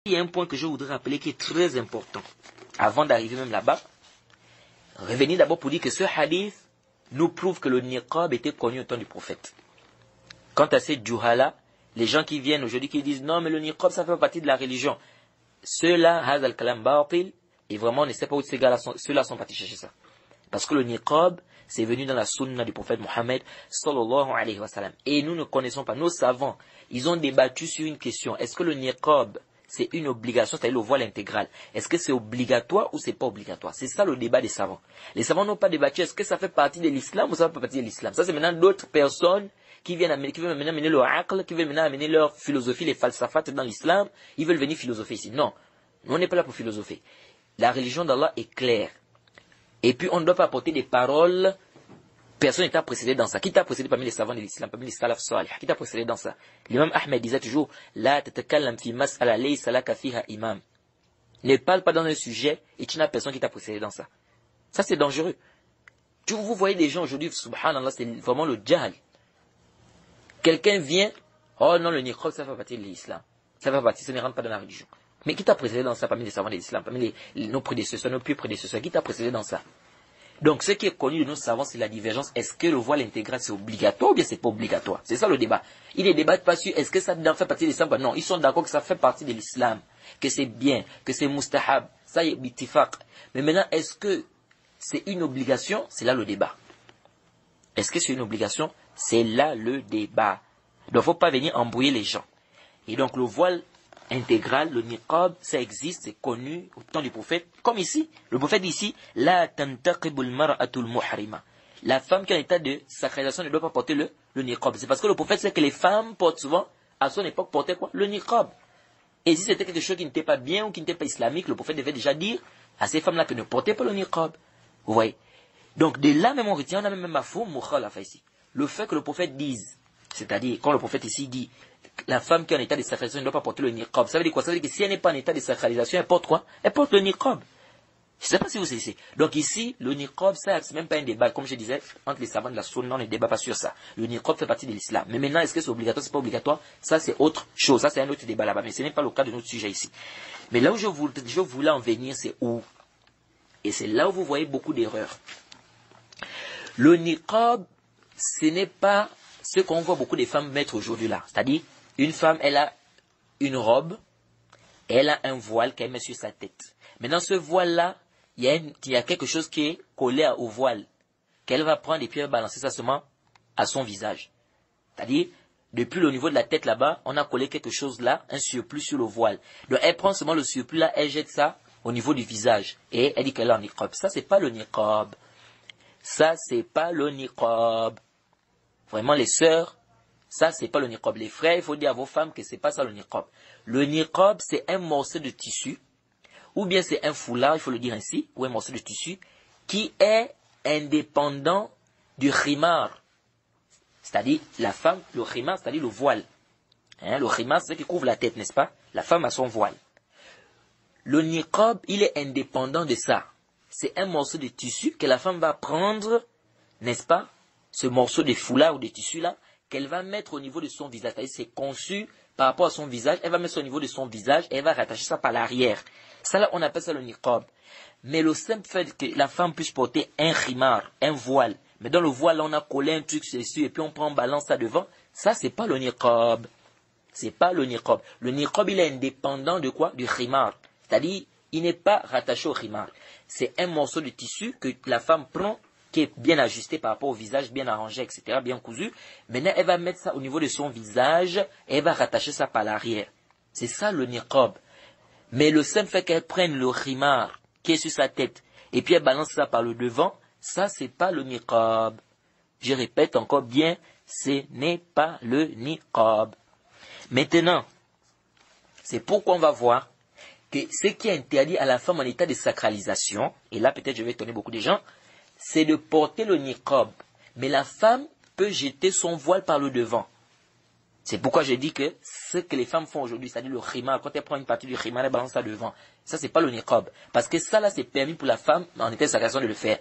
Il y a un point que je voudrais rappeler qui est très important. Avant d'arriver même là-bas, revenir d'abord pour dire que ce hadith nous prouve que le niqab était connu au temps du prophète. Quant à ces juhala, les gens qui viennent aujourd'hui qui disent non mais le niqab ça fait partie de la religion. Ceux-là, hazal kalam batil, et vraiment on ne sait pas où ceux-là sont partis chercher ça. Parce que le niqab, c'est venu dans la sunna du prophète Mohammed sallallahu alayhi wa sallam. Et nous ne connaissons pas, nos savants, ils ont débattu sur une question. Est-ce que le niqab, c'est une obligation, c'est-à-dire le voile intégral? Est-ce que c'est obligatoire ou c'est pas obligatoire? C'est ça le débat des savants. Les savants n'ont pas débattu, est-ce que ça fait partie de l'islam ou ça fait pas partie de l'islam? Ça c'est maintenant d'autres personnes qui veulent maintenant amener leur aql, qui veulent maintenant amener leur philosophie, les falsafat dans l'islam. Ils veulent venir philosopher ici. Non, on n'est pas là pour philosopher. La religion d'Allah est claire. Et puis on ne doit pas apporter des paroles. Personne ne t'a précédé dans ça. Qui t'a précédé parmi les savants de l'islam, parmi les salaf salih? Qui t'a précédé dans ça? L'imam Ahmed disait toujours, la tatakallam fi mas'ala laysa laka fiha imam. Ne parle pas dans un sujet et tu n'as personne qui t'a précédé dans ça. Ça c'est dangereux. Vous voyez des gens aujourd'hui, subhanallah, c'est vraiment le jahl. Quelqu'un vient, oh non, le niqab ça fait partie de l'islam. Ça fait partie, ça ne rentre pas dans la religion. Mais qui t'a précédé dans ça parmi les savants de l'islam, parmi nos prédécesseurs, nos plus prédécesseurs? Qui t'a précédé dans ça? Donc, ce qui est connu de nos savants, c'est la divergence. Est-ce que le voile intégral, c'est obligatoire ou bien c'est pas obligatoire? C'est ça le débat. Ils ne débattent pas sur est-ce que ça fait partie de l'islam? Non, ils sont d'accord que ça fait partie de l'islam, que c'est bien, que c'est mustahab. Ça y est, bitifaq. Mais maintenant, est-ce que c'est une obligation? C'est là le débat. Est-ce que c'est une obligation? C'est là le débat. Donc, il ne faut pas venir embrouiller les gens. Et donc, le voile intégral, le niqab, ça existe, c'est connu au temps du prophète. Comme ici, le prophète dit ici, la tantaqibul mar'atul muhrima. La femme qui est en état de sacralisation ne doit pas porter le niqab. C'est parce que le prophète sait que les femmes portent souvent, à son époque, portaient quoi? Le niqab. Et si c'était quelque chose qui n'était pas bien ou qui n'était pas islamique, le prophète devait déjà dire à ces femmes-là que ne portaient pas le niqab. Vous voyez? Donc, de là même on retient, on a même mafhum mukhalafa ici. Le fait que le prophète dise, c'est-à-dire, quand le prophète ici dit, la femme qui est en état de sacralisation ne doit pas porter le niqab. Ça veut dire quoi? Ça veut dire que si elle n'est pas en état de sacralisation, elle porte quoi? Elle porte le niqab. Je ne sais pas si vous savez. Donc ici, le niqab, ça, c'est même pas un débat. Comme je disais, entre les savants de la sunna, on ne débat pas sur ça. Le niqab fait partie de l'islam. Mais maintenant, est-ce que c'est obligatoire, c'est pas obligatoire? Ça, c'est autre chose. Ça, c'est un autre débat là-bas. Mais ce n'est pas le cas de notre sujet ici. Mais là où je voulais en venir, c'est où? Et c'est là où vous voyez beaucoup d'erreurs. Le niqab, ce n'est pas ce qu'on voit beaucoup de femmes mettre aujourd'hui là. C'est-à-dire, une femme, elle a une robe, elle a un voile qu'elle met sur sa tête. Mais dans ce voile-là, il y a quelque chose qui est collé au voile, qu'elle va prendre et puis elle va balancer ça seulement à son visage. C'est-à-dire, depuis le niveau de la tête là-bas, on a collé quelque chose là, un surplus sur le voile. Donc elle prend seulement le surplus là, elle jette ça au niveau du visage. Et elle dit qu'elle a un niqab. Ça, c'est pas le niqab. Ça, c'est pas le niqab. Vraiment, les sœurs, ça, c'est pas le niqab. Les frères, il faut dire à vos femmes que c'est pas ça le niqab. Le niqab, c'est un morceau de tissu, ou bien c'est un foulard, il faut le dire ainsi, ou un morceau de tissu, qui est indépendant du khimar. C'est-à-dire, la femme, le khimar, c'est-à-dire le voile. Le khimar, c'est ce qui couvre la tête, n'est-ce pas? La femme a son voile. Le niqab, il est indépendant de ça. C'est un morceau de tissu que la femme va prendre, n'est-ce pas? Ce morceau de foulard ou de tissu là, qu'elle va mettre au niveau de son visage. C'est-à-dire, c'est conçu par rapport à son visage. Elle va mettre ça au niveau de son visage et elle va rattacher ça par l'arrière. Ça là, on appelle ça le niqab. Mais le simple fait que la femme puisse porter un khimar, un voile, mais dans le voile, on a collé un truc dessus et puis on prend, on balance ça devant, ça, c'est pas le niqab. C'est pas le niqab. Le niqab, il est indépendant de quoi? Du khimar. C'est-à-dire, il n'est pas rattaché au khimar. C'est un morceau de tissu que la femme prend, qui est bien ajusté par rapport au visage, bien arrangé, etc., bien cousu. Maintenant, elle va mettre ça au niveau de son visage et elle va rattacher ça par l'arrière. C'est ça le niqab. Mais le simple fait qu'elle prenne le khimar qui est sur sa tête et puis elle balance ça par le devant, ça, c'est pas le niqab. Je répète encore bien, ce n'est pas le niqab. Maintenant, c'est pourquoi on va voir que ce qui est interdit à la femme en état de sacralisation, et là peut-être je vais étonner beaucoup de gens, c'est de porter le niqab. Mais la femme peut jeter son voile par le devant. C'est pourquoi je dis que ce que les femmes font aujourd'hui, c'est-à-dire le khimar, quand elle prend une partie du khimar, elle balance ça devant. Ça, c'est pas le niqab. Parce que ça, là, c'est permis pour la femme en état de sacralisation de le faire.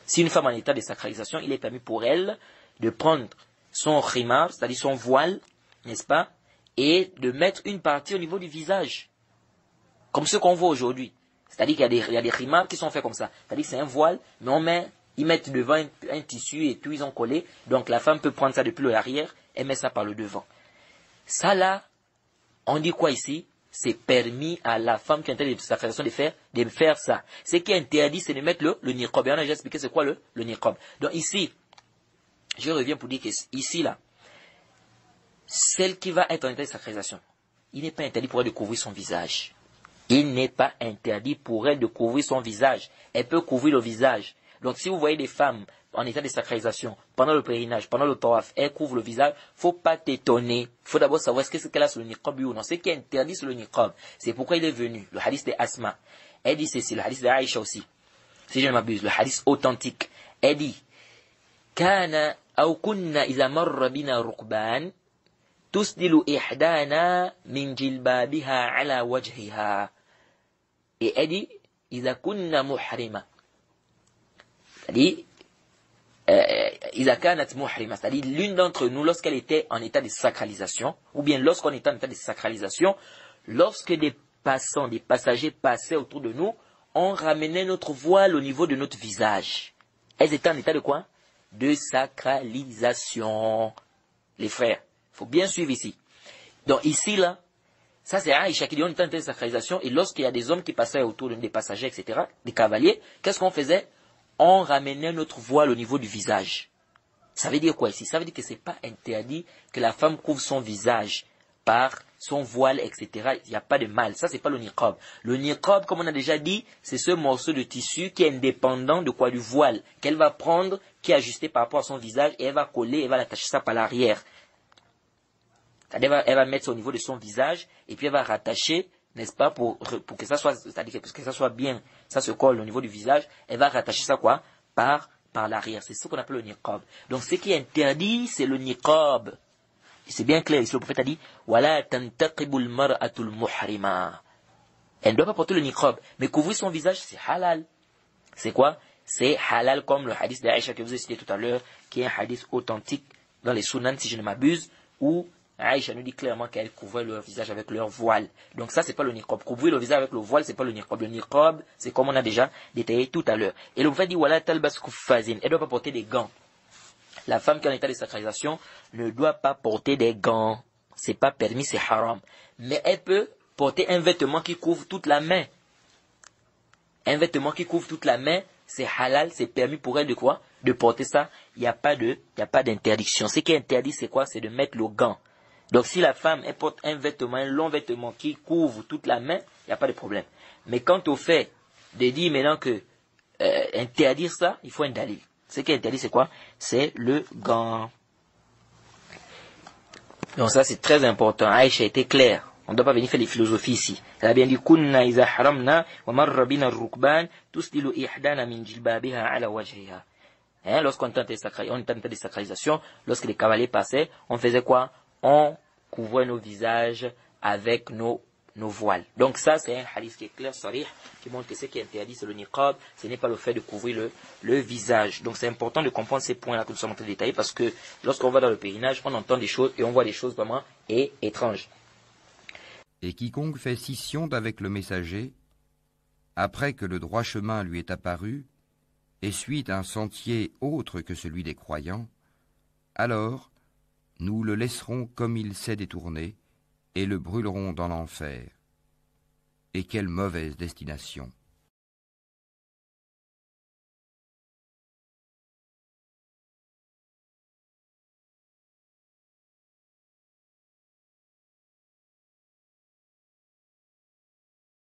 Si une femme en état de sacralisation, il est permis pour elle de prendre son khimar, c'est-à-dire son voile, n'est-ce pas, et de mettre une partie au niveau du visage. Comme ce qu'on voit aujourd'hui. C'est-à-dire qu'il y a des khimars qui sont faits comme ça. C'est-à-dire que c'est un voile, mais ils mettent devant un tissu et tout, ils ont collé. Donc la femme peut prendre ça depuis l'arrière et mettre ça par le devant. Ça là, on dit quoi ici? C'est permis à la femme qui est en train de sacralisation de faire ça. Ce qui est interdit, c'est de mettre le niqab. Et on a déjà expliqué c'est quoi le niqab. Donc ici, je reviens pour dire que ici là, celle qui va être en état de sacralisation, il n'est pas interdit pour elle de couvrir son visage. Il n'est pas interdit pour elle de couvrir son visage. Elle peut couvrir le visage. Donc si vous voyez des femmes en état de sacralisation, pendant le pèlerinage, pendant le tawaf, elles couvrent le visage, faut pas t'étonner. Il faut d'abord savoir est-ce qu'elle a sur le niqab ou non. Ce qui est interdit sur le niqab, c'est pourquoi il est venu. Le hadith de Asma. Elle dit ceci, le hadith de Aïcha aussi. Si je ne m'abuse, le hadith authentique. Elle dit, Kana aw kunna iza marra bina rukban, tusdilu ihdana min jilbabiha ala wajhiha. Et elle dit, iza kunna muhrima. C'est-à-dire, c'est-à-dire l'une d'entre nous, lorsqu'elle était en état de sacralisation, ou bien lorsqu'on était en état de sacralisation, lorsque des passants, des passagers passaient autour de nous, on ramenait notre voile au niveau de notre visage. Elles étaient en état de quoi? De sacralisation. Les frères, il faut bien suivre ici. Donc ici, là, ça c'est Aïcha qui dit on était en état de sacralisation, et lorsqu'il y a des hommes qui passaient autour des passagers, etc., des cavaliers, qu'est-ce qu'on faisait? On ramenait notre voile au niveau du visage. Ça veut dire quoi ici? Ça veut dire que c'est pas interdit que la femme couvre son visage par son voile, etc. Il n'y a pas de mal. Ça, c'est pas le niqab. Le niqab, comme on a déjà dit, c'est ce morceau de tissu qui est indépendant de quoi? Du voile, qu'elle va prendre, qui est ajusté par rapport à son visage, et elle va coller, elle va l'attacher ça par l'arrière. C'est-à-dire, elle va mettre ça au niveau de son visage, et puis elle va rattacher, n'est-ce pas, pour que ça soit, c'est-à-dire que ça soit bien, ça se colle au niveau du visage, elle va rattacher ça quoi? Par l'arrière. C'est ce qu'on appelle le niqab. Donc, ce qui est interdit, c'est le niqab. Et c'est bien clair. Ici, le prophète a dit, Wala tantaqibul mar'atul muhrima. Elle ne doit pas porter le niqab. Mais couvrir son visage, c'est halal. C'est quoi? C'est halal comme le hadith d'Aïcha que vous avez cité tout à l'heure, qui est un hadith authentique dans les sunan, si je ne m'abuse, où Aïcha nous dit clairement qu'elle couvrait leur visage avec leur voile. Donc ça, c'est pas le niqab. Couvrir le visage avec le voile, c'est pas le niqab. Le niqab, c'est comme on a déjà détaillé tout à l'heure. Et le prophète dit, Wala talbas kuffazin. Elle ne doit pas porter des gants. La femme qui est en état de sacralisation ne doit pas porter des gants. C'est pas permis, c'est haram. Mais elle peut porter un vêtement qui couvre toute la main. Un vêtement qui couvre toute la main, c'est halal, c'est permis pour elle de quoi? De porter ça. Il n'y a pas d'interdiction. Ce qui est interdit, c'est quoi? C'est de mettre le gant. Donc si la femme, elle porte un vêtement, un long vêtement qui couvre toute la main, il n'y a pas de problème. Mais quant au fait de dire maintenant que interdire ça, il faut un dalil. Ce qui est interdit, c'est quoi? C'est le gant. Donc ça, c'est très important. Aïcha a été claire. On ne doit pas venir faire les philosophies ici. Elle a bien dit, Kunna iza haramna, wa marra bina rukban, tusdilu ihdana min jilbabiha ala wajhiha. Lorsqu'on tentait de sacralisation, lorsque les cavaliers passaient, on faisait quoi? On couvrait nos visages avec nos voiles. Donc ça, c'est un hadith qui est clair, sarih, qui montre que ce qui est interdit, c'est le niqab, ce n'est pas le fait de couvrir le visage. Donc c'est important de comprendre ces points-là que nous sommes en train de détailler, parce que lorsqu'on va dans le pèlerinage, on entend des choses et on voit des choses vraiment étranges. Et quiconque fait scission d'avec le messager, après que le droit chemin lui est apparu, et suit un sentier autre que celui des croyants, alors nous le laisserons comme il s'est détourné, et le brûlerons dans l'enfer. Et quelle mauvaise destination!